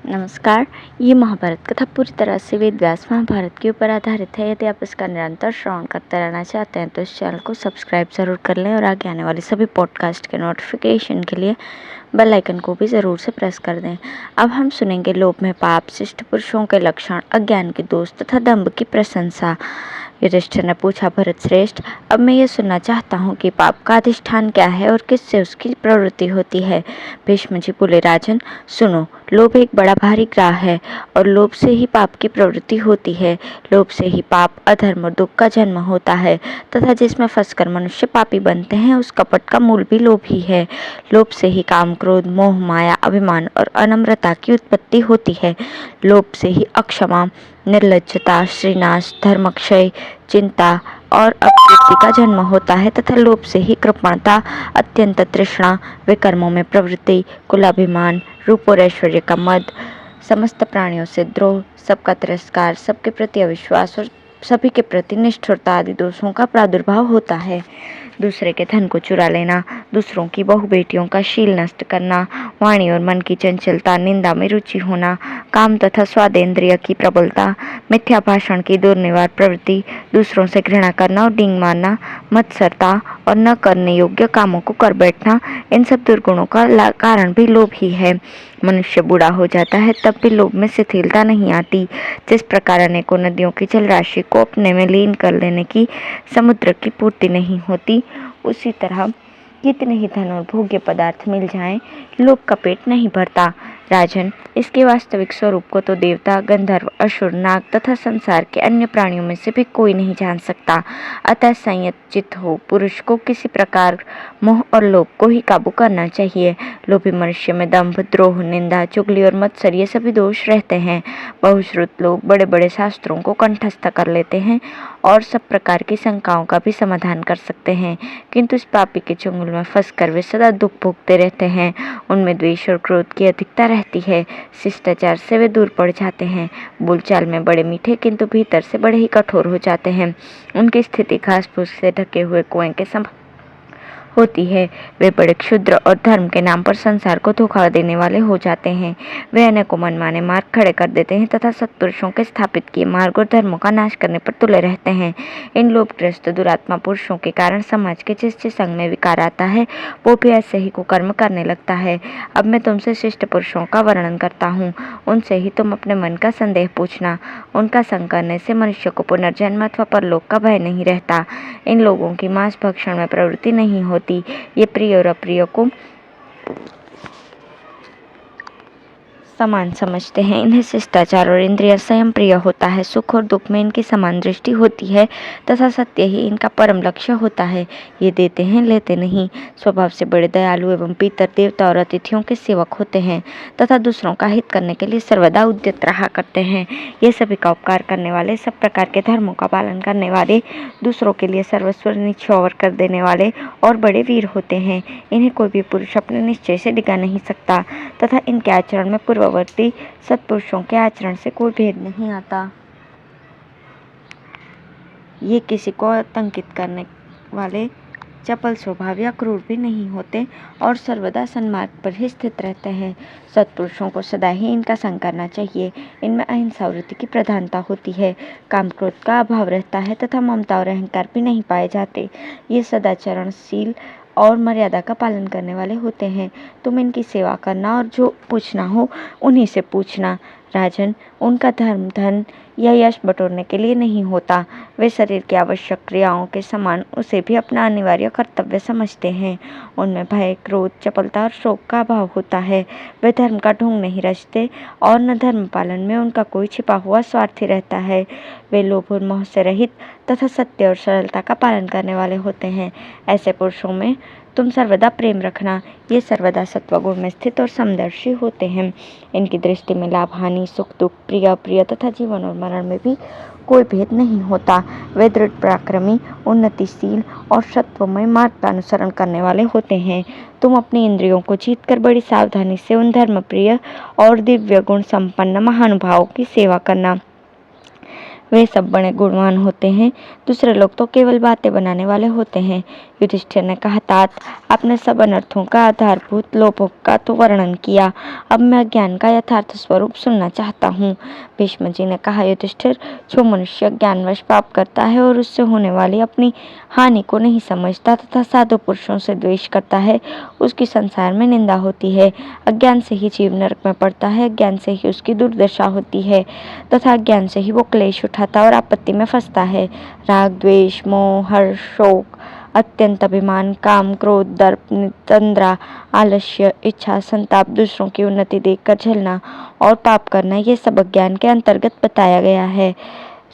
नमस्कार। ये महाभारत कथा पूरी तरह से वेद व्यास महाभारत के ऊपर आधारित है। यदि आप इसका निरंतर श्रवण करते रहना चाहते हैं तो इस चैनल को सब्सक्राइब ज़रूर कर लें और आगे आने वाले सभी पॉडकास्ट के नोटिफिकेशन के लिए बेल आइकन को भी ज़रूर से प्रेस कर दें। अब हम सुनेंगे लोभ में पाप, शिष्ट पुरुषों के लक्षण, अज्ञान की दोष तथा दंभ की प्रशंसा। युधिष्ठिर ने पूछा, भरत श्रेष्ठ, अब मैं ये सुनना चाहता हूँ कि पाप का अधिष्ठान क्या है और किससे उसकी प्रवृत्ति होती है। भीष्म जी बोले, राजन सुनो, लोभ एक बड़ा भारी ग्राह है और लोभ से ही पाप की प्रवृत्ति होती है। लोभ से ही पाप, अधर्म और दुख का जन्म होता है तथा जिसमें फंसकर मनुष्य पापी बनते हैं उस कपट का मूल भी लोभ ही है। लोभ से ही काम, क्रोध, मोह, माया, अभिमान और अनम्रता की उत्पत्ति होती है। लोभ से ही अक्षमा, निर्लज्जता, श्रीनाश, धर्मक्षय, चिंता और अपकीर्ति का जन्म होता है तथा लोभ से ही कृपणता, अत्यंत तृष्णा, विकर्मों में प्रवृत्ति, कुलाभिमान, रूप और ऐश्वर्य का मद, समस्त प्राणियों से द्रोह, सबका तिरस्कार, सबके प्रति अविश्वास और सभी के प्रति निष्ठुरता आदि दोषों का प्रादुर्भाव होता है। दूसरे के धन को चुरा लेना, दूसरों की बहु बेटियों का शील नष्ट करना, वाणी और मन की चंचलता, निंदा में रुचि होना, काम तथा स्वादेंद्रिय की प्रबलता, मिथ्या भाषण की दुर्निवार प्रवृत्ति, दूसरों से घृणा करना और डींग मारना, मत्सरता और न करने योग्य कामों को कर बैठना, इन सब दुर्गुणों का कारण भी लोभ ही है। मनुष्य बूढ़ा हो जाता है तब भी लोभ में शिथिलता नहीं आती। जिस प्रकार अनेकों नदियों की जलराशि को अपने में लीन कर लेने की समुद्र की पूर्ति नहीं होती, उसी तरह कितने ही धन और भोग्य पदार्थ मिल जाएं, लोभ का पेट नहीं भरता। राजन, इसके वास्तविक स्वरूप को तो देवता, गंधर्व, असुर, नाग तथा संसार के अन्य प्राणियों में से भी कोई नहीं जान सकता। अतः संयत चित्त हो पुरुष को किसी प्रकार मोह और लोभ को ही काबू करना चाहिए। लोभी मनुष्य में दंभ, द्रोह, निंदा, चुगली और मत्सर ये सभी दोष रहते हैं। बहुश्रुत लोग बड़े बड़े शास्त्रों को कंठस्थ कर लेते हैं और सब प्रकार की शंकाओं का भी समाधान कर सकते हैं, किंतु इस पापी के चंगुल में फंसकर वे सदा दुख भोगते रहते हैं। उनमें द्वेष और क्रोध की अधिकता रहती है। शिष्टाचार से वे दूर पड़ जाते हैं। बोलचाल में बड़े मीठे किंतु भीतर से बड़े ही कठोर हो जाते हैं। उनकी स्थिति घास फूस से ढके हुए कुएं के समान होती है। वे बड़े क्षुद्र और धर्म के नाम पर संसार को धोखा देने वाले हो जाते हैं। वे अनेकों मनमाने मार्ग खड़े कर देते हैं तथा सत्पुरुषों के स्थापित किए मार्ग और धर्मों का नाश करने पर तुले रहते हैं। इन लोभग्रस्त दुरात्मा पुरुषों के कारण समाज के जिस जिस अंग में विकार आता है वो भी ऐसे ही कुकर्म करने लगता है। अब मैं तुमसे शिष्ट पुरुषों का वर्णन करता हूँ, उनसे ही तुम अपने मन का संदेह पूछना। उनका संग करने से मनुष्य को पुनर्जन्म अथवा परलोक का भय नहीं रहता। इन लोगों की मांस भक्षण में प्रवृत्ति नहीं होती। ये प्रिय और अप्रिय को समान समझते हैं। इन्हें शिष्टाचार और इंद्रिय संयम प्रिय होता है। सुख और दुख में इनकी समान दृष्टि होती है तथा सत्य ही इनका परम लक्ष्य होता है। ये देते हैं, लेते नहीं। स्वभाव से बड़े दयालु एवं पितर, देवता और अतिथियों के सेवक होते हैं तथा दूसरों का हित करने के लिए सर्वदा उद्यत रहा करते हैं। ये सभी का उपकार करने वाले, सब प्रकार के धर्मों का पालन करने वाले, दूसरों के लिए सर्वस्व निछावर कर देने वाले और बड़े वीर होते हैं। इन्हें कोई भी पुरुष अपने निश्चय से डिगा नहीं सकता तथा इनके आचरण में पूर्ववर्ती सत्पुरुषों के आचरण से कोई भेद नहीं आता। ये किसी को आतंकित करने वाले, चपल स्वभाव या क्रूर भी नहीं होते और सर्वदा सन्मार्ग पर ही स्थित रहते हैं। सत्पुरुषों को सदा ही इनका संग करना चाहिए। इनमें अहिंसा वृत्ति की प्रधानता होती है, काम क्रोध का अभाव रहता है तथा ममता और अहंकार भी नहीं पाए जाते। ये सदाचरणशील और मर्यादा का पालन करने वाले होते हैं। तुम इनकी सेवा करना और जो पूछना हो उन्हीं से पूछना। राजन, उनका धर्म धन या यश बटोरने के लिए नहीं होता। वे शरीर की आवश्यक क्रियाओं के समान उसे भी अपना अनिवार्य कर्तव्य समझते हैं। उनमें भय, क्रोध, चपलता और शोक का अभाव होता है। वे धर्म का ढोंग नहीं रचते और न धर्म पालन में उनका कोई छिपा हुआ स्वार्थी रहता है। वे लोभ और मोह से रहित तथा सत्य और सरलता का पालन करने वाले होते हैं। ऐसे पुरुषों में तुम सर्वदा प्रेम रखना। ये सर्वदा सत्वगुण में स्थित और समदर्शी होते हैं। इनकी दृष्टि में लाभ, हानि, सुख, दुख, प्रिय अप्रिय तथा जीवन और मरण में भी कोई भेद नहीं होता। वे दृढ़ पराक्रमी, उन्नतिशील और सत्वमय मार्ग का अनुसरण करने वाले होते हैं। तुम अपनी इंद्रियों को जीतकर बड़ी सावधानी से उन धर्म प्रिय और दिव्य गुण संपन्न महानुभावों की सेवा करना। वे सब बड़े गुणवान होते हैं, दूसरे लोग तो केवल बातें बनाने वाले होते हैं। युधिष्ठिर ने कहा, तात, आपने सब अनर्थों का आधारभूत लोभों का तो वर्णन किया, अब मैं ज्ञान का यथार्थ स्वरूप सुनना चाहता हूँ। भीष्म जी ने कहा, युधिष्ठिर, जो मनुष्य ज्ञानवश पाप करता है और उससे होने वाली अपनी हानि को नहीं समझता तथा साधु पुरुषों से द्वेष करता है, उसकी संसार में निंदा होती है। अज्ञान से ही जीव नरक में पड़ता है, अज्ञान से ही उसकी दुर्दशा होती है तथा अज्ञान से ही वो क्लेश उठाता और आपत्ति में फंसता है। राग, द्वेष, मोह, हर्ष, शोक, अत्यंत अभिमान, काम, क्रोध, दर्प, तंद्रा, आलस्य, इच्छा, संताप, दूसरों की उन्नति देखकर झेलना और पाप करना, ये सब अज्ञान के अंतर्गत बताया गया है।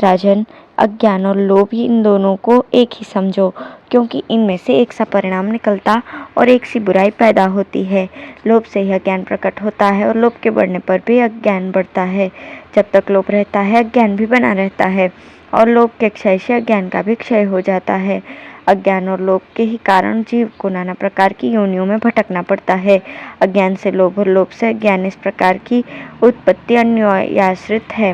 राजन, अज्ञान और लोभ, इन दोनों को एक ही समझो, क्योंकि इनमें से एक सा परिणाम निकलता और एक सी बुराई पैदा होती है। लोभ से ही अज्ञान प्रकट होता है और लोभ के बढ़ने पर भी अज्ञान बढ़ता है। जब तक लोभ रहता है, अज्ञान भी बना रहता है और लोभ के क्षय से अज्ञान का भी क्षय हो जाता है। अज्ञान और लोभ के ही कारण जीव को नाना प्रकार की योनियों में भटकना पड़ता है। अज्ञान से लोभ और लोभ से अज्ञान, इस प्रकार की उत्पत्ति अन्योन्याश्रित है।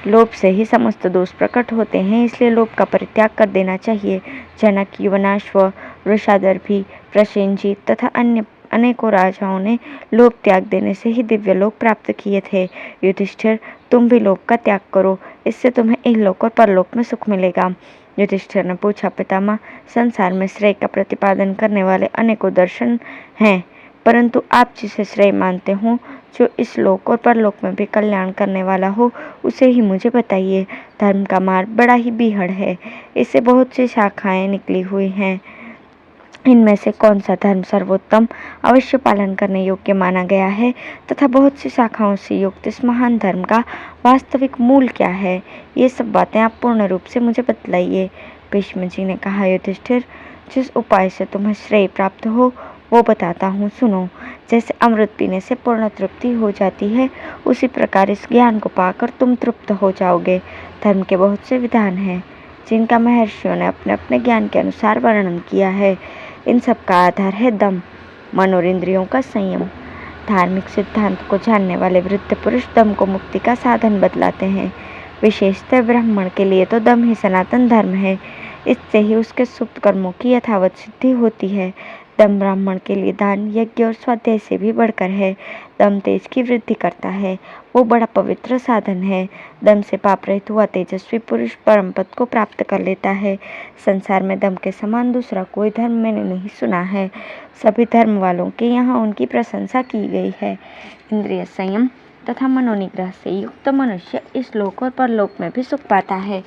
लोभ से ही समस्त दोष प्रकट होते हैं, इसलिए लोभ का परित्याग कर देना चाहिए। जनक, युवनाश्व, वृषादर्भी, प्रसेनजीत तथा अन्य अनेकों राजाओं ने लोभ त्याग देने से ही दिव्य लोक प्राप्त किए थे। युधिष्ठिर, तुम भी लोभ का त्याग करो, इससे तुम्हें इहलोक और परलोक में सुख मिलेगा। युधिष्ठिर ने पूछा, पितामह, संसार में श्रेय का प्रतिपादन करने वाले अनेकों दर्शन हैं, परंतु आप जिसे श्रेय मानते हो, जो इस लोक और परलोक में भी कल्याण करने वाला हो, उसे ही मुझे बताइए। धर्म का मार्ग बड़ा ही बीहड़ है, इससे बहुत सी शाखाएं निकली हुई हैं। इनमें से कौन सा धर्म सर्वोत्तम, अवश्य पालन करने योग्य माना गया है तथा बहुत सी शाखाओं से युक्त इस महान धर्म का वास्तविक मूल क्या है, ये सब बातें आप पूर्ण रूप से मुझे बतलाइए। भीष्म जी ने कहा, युधिष्ठिर, जिस उपाय से तुम्हें श्रेय प्राप्त हो वो बताता हूँ, सुनो। जैसे अमृत पीने से पूर्ण तृप्ति हो जाती है, उसी प्रकार इस ज्ञान को पाकर तुम तृप्त हो जाओगे। धर्म के बहुत से विधान हैं, जिनका महर्षियों ने अपने अपने ज्ञान के अनुसार वर्णन किया है। इन सब का आधार है दम, मन और इंद्रियों का संयम। धार्मिक सिद्धांत को जानने वाले वृद्ध पुरुष दम को मुक्ति का साधन बतलाते हैं। विशेषतः ब्राह्मण के लिए तो दम ही सनातन धर्म है, इससे ही उसके सुप्त कर्मों की यथावत सिद्धि होती है। दम ब्राह्मण के लिए दान, यज्ञ और स्वाध्याय से भी बढ़कर है। दम तेज की वृद्धि करता है, वो बड़ा पवित्र साधन है। दम से पाप रहित हुआ तेजस्वी पुरुष परम पद को प्राप्त कर लेता है। संसार में दम के समान दूसरा कोई धर्म मैंने नहीं सुना है। सभी धर्म वालों के यहाँ उनकी प्रशंसा की गई है। इंद्रिय संयम तथा मनोनिग्रह से युक्त मनुष्य इस लोक और परलोक में भी सुख पाता है।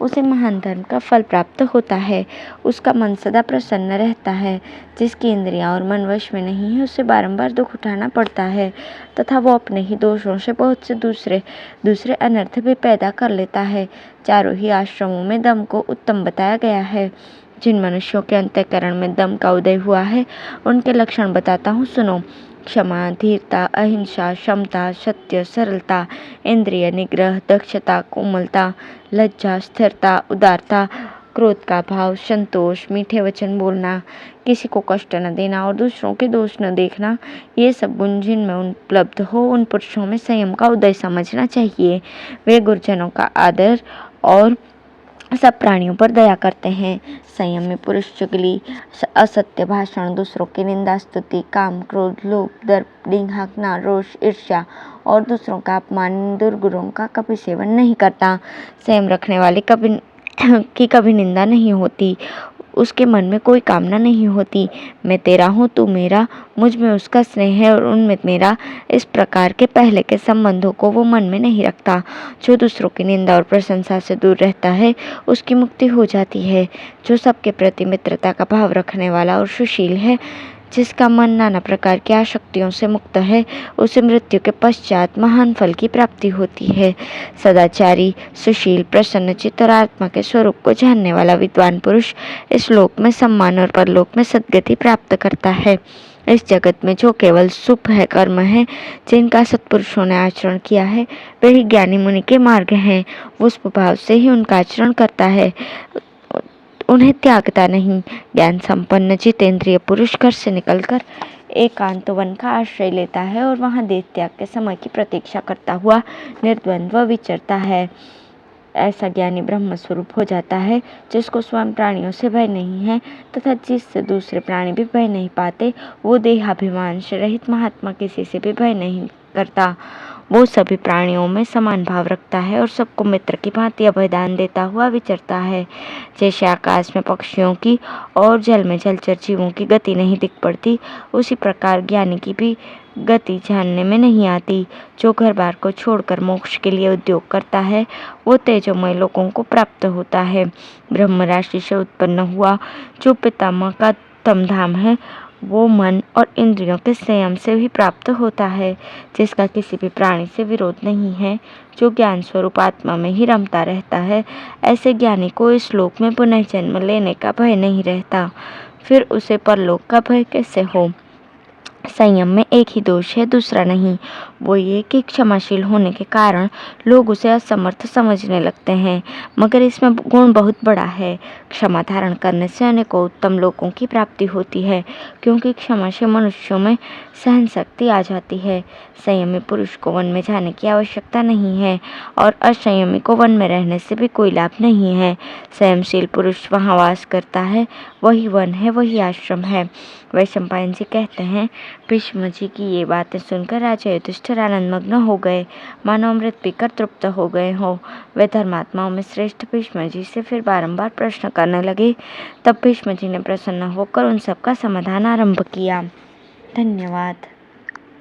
उसे महान धर्म का फल प्राप्त होता है, उसका मन सदा प्रसन्न रहता है। जिसकी इंद्रियां और मन वश में नहीं है, उसे बारंबार दुख उठाना पड़ता है तथा वो अपने ही दोषों से बहुत से दूसरे अनर्थ भी पैदा कर लेता है। चारों ही आश्रमों में दम को उत्तम बताया गया है। जिन मनुष्यों के अंतःकरण में दम का उदय हुआ है, उनके लक्षण बताता हूँ, सुनो। क्षमा, धीरता, अहिंसा, क्षमता, सत्य, सरलता, इंद्रिय निग्रह, दक्षता, कोमलता, लज्जा, स्थिरता, उदारता, क्रोध का भाव, संतोष, मीठे वचन बोलना, किसी को कष्ट न देना और दूसरों के दोष न देखना, ये सब गुण जिनमें उपलब्ध हो, उन पुरुषों में संयम का उदय समझना चाहिए। वे गुरुजनों का आदर और सब प्राणियों पर दया करते हैं। संयमी पुरुष चुगली, असत्य भाषण, दूसरों की निंदा, स्तुति, काम, क्रोध, लोभ, दर्प, डींग हाँकना, रोष, ईर्ष्या और दूसरों का अपमान, दुर्गुणों का कभी सेवन नहीं करता। संयम रखने वाले कभी निंदा नहीं होती, उसके मन में कोई कामना नहीं होती। मैं तेरा हूँ, तू मेरा, मुझ में उसका स्नेह है और उनमें मेरा, इस प्रकार के पहले के संबंधों को वो मन में नहीं रखता। जो दूसरों की निंदा और प्रशंसा से दूर रहता है, उसकी मुक्ति हो जाती है। जो सबके प्रति मित्रता का भाव रखने वाला और सुशील है, जिसका मन नाना प्रकार की आसक्तियों से मुक्त है, उसे मृत्यु के पश्चात महान फल की प्राप्ति होती है। सदाचारी, सुशील, प्रसन्नचित्त और आत्मा के स्वरूप को जानने वाला विद्वान पुरुष इस लोक में सम्मान और परलोक में सद्गति प्राप्त करता है। इस जगत में जो केवल शुभ है कर्म है, जिनका सत्पुरुषों ने आचरण किया है, वे ही ज्ञानी मुनि के मार्ग हैं। वो स्वभाव से ही उनका आचरण करता है, उन्हें त्यागता नहीं। ज्ञान संपन्न जितेंद्रिय पुरुष घर से निकलकर एकांत वन का आश्रय लेता है और वहां देह त्याग के समय की प्रतीक्षा करता हुआ निर्द्वंद्व विचरता है। ऐसा ज्ञानी ब्रह्म स्वरूप हो जाता है जिसको स्वयं प्राणियों से भय नहीं है तथा जिससे दूसरे प्राणी भी भय नहीं पाते। वो देहाभिमान से रहित महात्मा किसी से भी भय नहीं करता। वो सभी प्राणियों में समान भाव रखता है और सबको मित्र की भांति अभयदान देता हुआ विचरता है। जैसे आकाश में पक्षियों की और जल में जलचर जीवों की गति नहीं दिख पड़ती, उसी प्रकार ज्ञानी की भी गति जानने में नहीं आती। जो घर बार को छोड़कर मोक्ष के लिए उद्योग करता है वो तेजोमय लोगों को प्राप्त होता है। ब्रह्म राशि से उत्पन्न हुआ जो पितामह का उत्तम धाम है वो मन और इंद्रियों के संयम से भी प्राप्त होता है, जिसका किसी भी प्राणी से विरोध नहीं है, जो ज्ञान स्वरूप आत्मा में ही रमता रहता है। ऐसे ज्ञानी को इस लोक में पुनर्जन्म लेने का भय नहीं रहता, फिर उसे परलोक का भय कैसे हो। संयम में एक ही दोष है, दूसरा नहीं। वो ये कि क्षमाशील होने के कारण लोग उसे असमर्थ समझने लगते हैं, मगर इसमें गुण बहुत बड़ा है। क्षमा धारण करने से अनेकों उत्तम लोगों की प्राप्ति होती है, क्योंकि क्षमा से मनुष्यों में सहन शक्ति आ जाती है। संयमी पुरुष को वन में जाने की आवश्यकता नहीं है और असंयमी को वन में रहने से भी कोई लाभ नहीं है। संयमशील पुरुष वहाँ वास करता है, वही वन है, वही आश्रम है। वैशंपायन जी कहते हैं, भीष्म जी की ये बातें सुनकर राजा युधिष्ठिर आनंदमग्न हो गए, मानो अमृत पीकर तृप्त हो गए हो। वे धर्मात्माओं में श्रेष्ठ भीष्म जी से फिर बारंबार प्रश्न करने लगे। तब भीष्म जी ने प्रसन्न होकर उन सबका समाधान आरंभ किया। धन्यवाद।